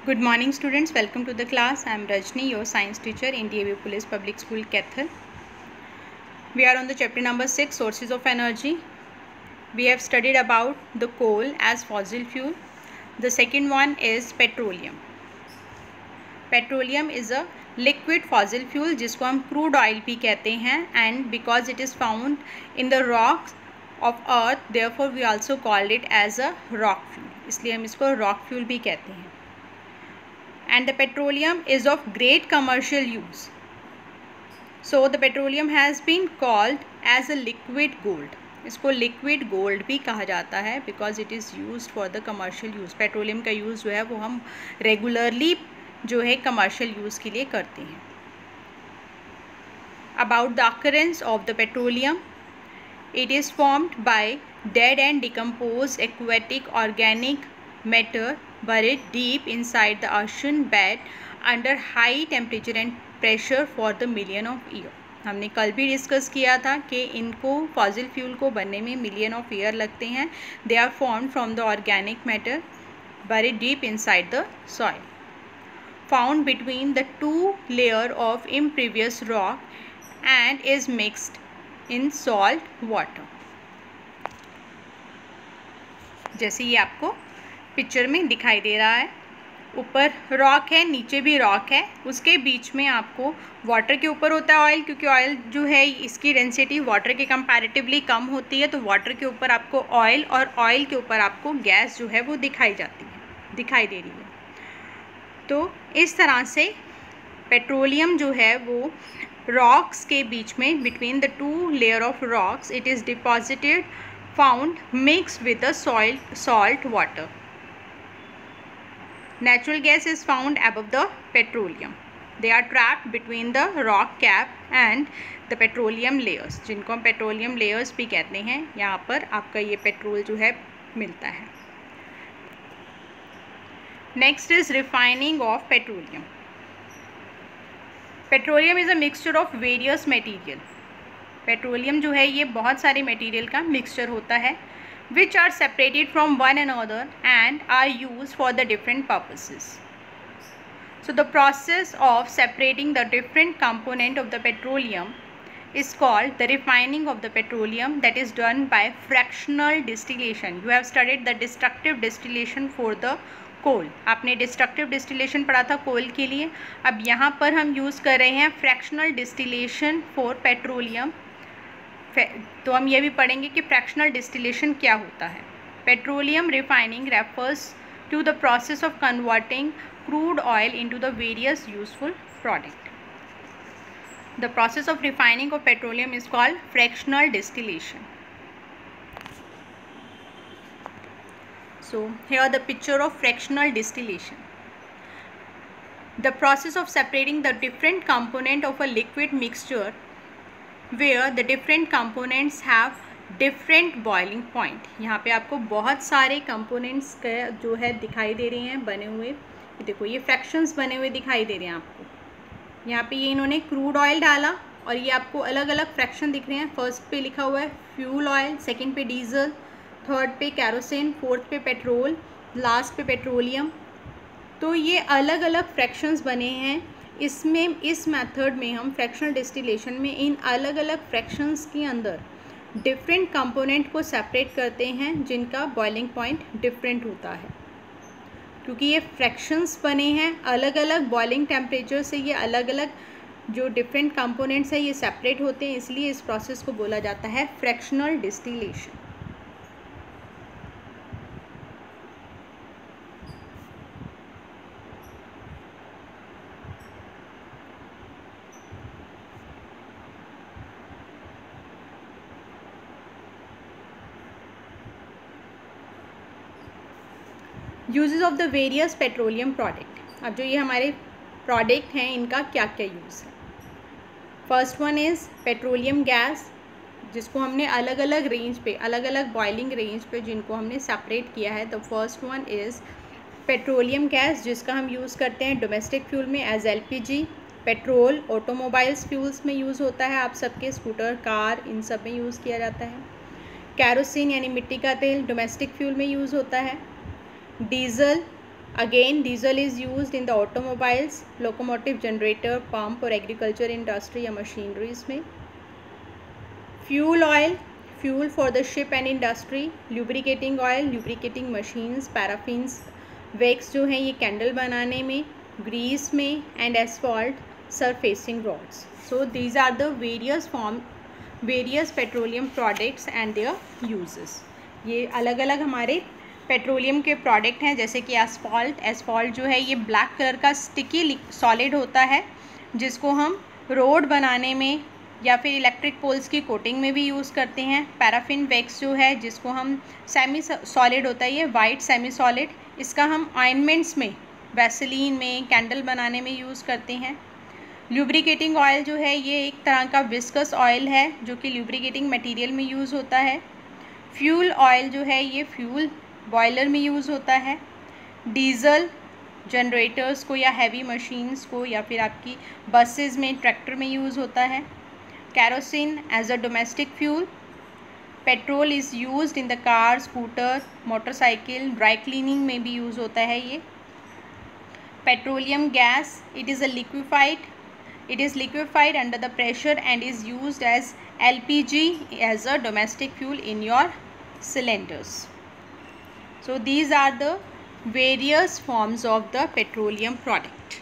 Good morning students, welcome to the class. I am Rajni, your science teacher in DAV Police Public School, Kathal. We are on the chapter number 6, Sources of Energy. We have studied about the coal as fossil fuel. The second one is petroleum. Petroleum is a liquid fossil fuel जिसको हम crude oil भी कहते हैं, and because it is found in the rocks of earth, therefore we also called it as a rock fuel. इसलिए हम इसको rock fuel भी कहते हैं. And the petroleum is of great commercial use. So the petroleum has been called as a liquid gold. इसको liquid gold भी कहा जाता है because it is used for the commercial use. Petroleum का use जो है वो हम रेगुलरली जो है कमर्शियल यूज़ के लिए करते हैं. About the occurrence of the petroleum, it is formed by dead and decomposed aquatic organic matter buried deep inside the ocean bed under high temperature and pressure for the million of year. हमने कल भी discuss किया था कि इनको fossil fuel को बनने में मिलियन ऑफ ईयर लगते हैं. They are formed from the organic matter buried deep inside the soil, found between the two layer of impervious rock and is mixed in salt water. जैसे ये आपको picture में दिखाई दे रहा है, ऊपर रॉक है, नीचे भी रॉक है, उसके बीच में आपको वाटर के ऊपर होता है ऑयल, क्योंकि ऑयल जो है इसकी डेंसिटी वाटर के कंपैरेटिवली कम होती है, तो वाटर के ऊपर आपको ऑयल और ऑयल के ऊपर आपको गैस जो है वो दिखाई दे रही है. तो इस तरह से पेट्रोलियम जो है वो रॉक्स के बीच में between the two layer of rocks it is deposited, found mixed with the salt water. Natural gas is found above the petroleum. They are trapped between the rock cap and the petroleum layers, जिनको हम petroleum layers भी कहते हैं. यहाँ पर आपका ये petrol जो है मिलता है. Next is refining of petroleum. Petroleum is a mixture of various material. Petroleum जो है ये बहुत सारे मटेरियल का मिक्सचर होता है, which are separated from one another and are used for the different purposes. So the process of separating the different component of the petroleum is called the refining of the petroleum, that is done by fractional distillation. You have studied the destructive distillation for the coal. आपने destructive distillation पढ़ा था कोल के लिए. अब यहाँ पर हम use कर रहे हैं fractional distillation for petroleum. तो हम ये भी पढ़ेंगे कि फ्रैक्शनल डिस्टिलेशन क्या होता है. Petroleum refining refers to the process of converting crude oil into the various useful product. The process of refining of petroleum is called fractional distillation. So here the picture of fractional distillation. The process of separating the different component of a liquid mixture where the different components have different boiling point. यहाँ पे आपको बहुत सारे components का जो है दिखाई दे रहे हैं बने हुए. देखो ये fractions बने हुए दिखाई दे रहे हैं आपको. यहाँ पे ये इन्होंने crude oil डाला और ये आपको अलग अलग fraction दिख रहे हैं. फर्स्ट पे लिखा हुआ है fuel oil, सेकेंड पे डीजल, थर्ड पे कैरोसिन, फोर्थ पे पेट्रोल, लास्ट पे पेट्रोलियम. तो ये अलग अलग fractions बने हैं. इसमें इस मेथड में हम फ्रैक्शनल डिस्टिलेशन में इन अलग अलग फ्रैक्शंस के अंदर डिफरेंट कंपोनेंट को सेपरेट करते हैं जिनका बॉइलिंग पॉइंट डिफरेंट होता है. क्योंकि ये फ्रैक्शंस बने हैं अलग अलग बॉइलिंग टेम्परेचर से, ये अलग अलग जो डिफरेंट कंपोनेंट्स हैं ये सेपरेट होते हैं, इसलिए इस प्रोसेस को बोला जाता है fractional distillation. Uses of the various petroleum product. अब जो ये हमारे प्रोडक्ट हैं इनका क्या क्या यूज़ है. First one is petroleum gas, जिसको हमने अलग अलग रेंज पे, अलग अलग बॉइलिंग रेंज पे जिनको हमने सेपरेट किया है. The first one is petroleum gas, जिसका हम यूज़ करते हैं डोमेस्टिक फ्यूल में as LPG. Petrol automobiles fuels में यूज़ होता है, आप सबके स्कूटर, कार, इन सब में यूज़ किया जाता है. कैरोसिन यानी मिट्टी का तेल डोमेस्टिक फ्यूल में यूज़ होता है. Diesel Again, diesel is used in the automobiles, locomotive, generator, pump और agriculture industry या machineries में. Fuel oil, fuel for the ship and industry. Lubricating oil, lubricating machines. Paraffins, wax जो हैं ये candle बनाने में, grease में, and asphalt, surfacing rods. So these are the various petroleum products and their uses. ये अलग अलग हमारे पेट्रोलियम के प्रोडक्ट हैं, जैसे कि एसफॉल्ट जो है ये ब्लैक कलर का स्टिकी सॉलिड होता है जिसको हम रोड बनाने में या फिर इलेक्ट्रिक पोल्स की कोटिंग में भी यूज़ करते हैं. पैराफिन वैक्स जो है जिसको हम सेमी सॉलिड होता है ये वाइट सेमी सॉलिड, इसका हम ऑइंटमेंट्स में, वैसलीन में, कैंडल बनाने में यूज़ करते हैं. ल्यूब्रिकेटिंग ऑयल जो है ये एक तरह का विस्कस ऑयल है जो कि ल्यूब्रिकेटिंग मटेरियल में यूज़ होता है. फ्यूल ऑयल जो है ये फ्यूल बॉयलर में यूज़ होता है. डीजल जनरेटर्स को या हैवी मशीन्स को या फिर आपकी बसेस में, ट्रैक्टर में यूज़ होता है. Kerosene as a domestic fuel. Petrol is used in the car, scooter, motorcycle, dry cleaning में भी यूज़ होता है ये. Petroleum gas, it is liquefied under the pressure and is used as LPG as a domestic fuel in your cylinders. So these are the various forms of the petroleum product.